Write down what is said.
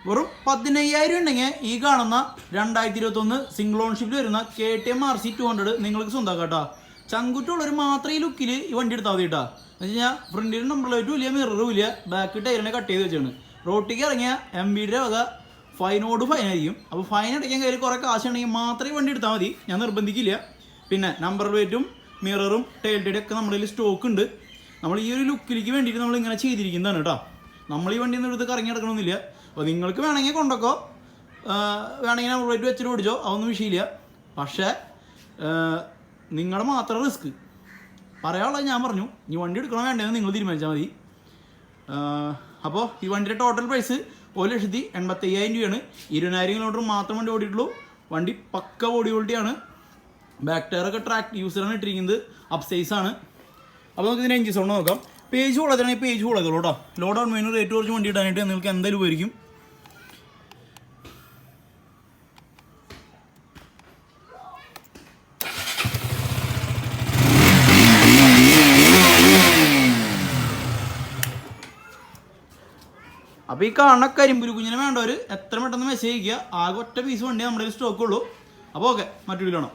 വെറും 15,000 ഉണ്ടെങ്കിൽ ഈ കാണുന്ന 2021 സിംഗിൾ ഓൺഷിപ്പിൽ വരുന്ന KTM RC 200 നിങ്ങൾക്ക് സ്വന്തമാക്കാം കേട്ടോ. ചങ്കുറ്റുള്ളവർ മാത്രം ഈ ലുക്കിൽ ഈ വണ്ടി എടുത്താൽ മതി കേട്ടോ. എന്ന് വെച്ച് കഴിഞ്ഞാൽ ഫ്രണ്ടിൽ നമ്പർ ലൈറ്റും ഇല്ല, മിററും ഇല്ല, ബാക്ക് ടയറിനെ കട്ട് ചെയ്ത് വെച്ചാണ്. റോട്ടിലേക്ക് ഇറങ്ങിയ MVയുടെ വക ഫൈനോട് ഫൈനായിരിക്കും. അപ്പോൾ ഫൈൻ അടയ്ക്കാൻ കയ്യിൽ കുറേ കാശുണ്ടെങ്കിൽ മാത്രമേ വണ്ടി എടുത്താൽ മതി, ഞാൻ നിർബന്ധിക്കില്ല. പിന്നെ നമ്പർ പ്ലേറ്റും മിററും ടൈൽ ടൈഡും ഒക്കെ നമ്മുടെ കയ്യിൽ സ്റ്റോക്ക് ഉണ്ട്. നമ്മൾ ഈ ഒരു ലുക്കിലേക്ക് വേണ്ടിയിട്ട് നമ്മൾ ഇങ്ങനെ ചെയ്തിരിക്കുന്നതാണ് കേട്ടോ. നമ്മൾ ഈ വണ്ടിയിൽ നിന്ന് എടുത്ത് കറങ്ങി നടക്കണമെന്നില്ല. അപ്പോൾ നിങ്ങൾക്ക് വേണമെങ്കിൽ കൊണ്ടൊക്കോ, വേണമെങ്കിൽ നമ്പർ പ്ലേറ്റ് വെച്ചിട്ട് ഓടിച്ചോ, അതൊന്നും വിഷയമില്ല. പക്ഷേ നിങ്ങളുടെ മാത്രം റിസ്ക് പറയാനുള്ളത് ഞാൻ പറഞ്ഞു. ഈ വണ്ടി എടുക്കണോ വേണ്ടതെന്ന് നിങ്ങൾ തീരുമാനിച്ചാൽ മതി. അപ്പോൾ ഈ വണ്ടിയുടെ ടോട്ടൽ പ്രൈസ് 1,85,000 രൂപയാണ്. 20,000 കിലോമീറ്റർ മാത്രം വണ്ടി ഓടിയിട്ടുള്ളൂ. വണ്ടി പക്ക ബോഡി ക്വാളിറ്റിയാണ്. ബാക്ക് ടയറൊക്കെ ട്രാക്ക് യൂസറാണ് ഇട്ടിരിക്കുന്നത്, അപ്പ് സൈസാണ്. അപ്പോൾ നമുക്ക് ഇതിന് എഞ്ചിൻ സൗണ്ട് നോക്കാം. പേജ് ഉള്ളതാണെങ്കിൽ പേജ് ഉള്ളതുള്ളൂ കേട്ടോ. ലോ ഡൗൺ മെയിൻ റേറ്റ് കുറച്ച് വണ്ടി ഇടാനായിട്ട് നിങ്ങൾക്ക് എന്തായാലും ഉപകരിക്കും. അപ്പോൾ ഈ കാണുന്ന കരിമ്പുരു കുഞ്ഞിനെ വേണ്ടവർ എത്ര പെട്ടെന്ന് മെസ്സേജ് അയക്കുക. ആകെ ഒറ്റ പീസ് വണ്ടി നമ്മുടെ സ്റ്റോക്ക് ഉള്ളൂ. അപ്പോൾ ഓക്കെ, മറ്റൊരു കാണാം.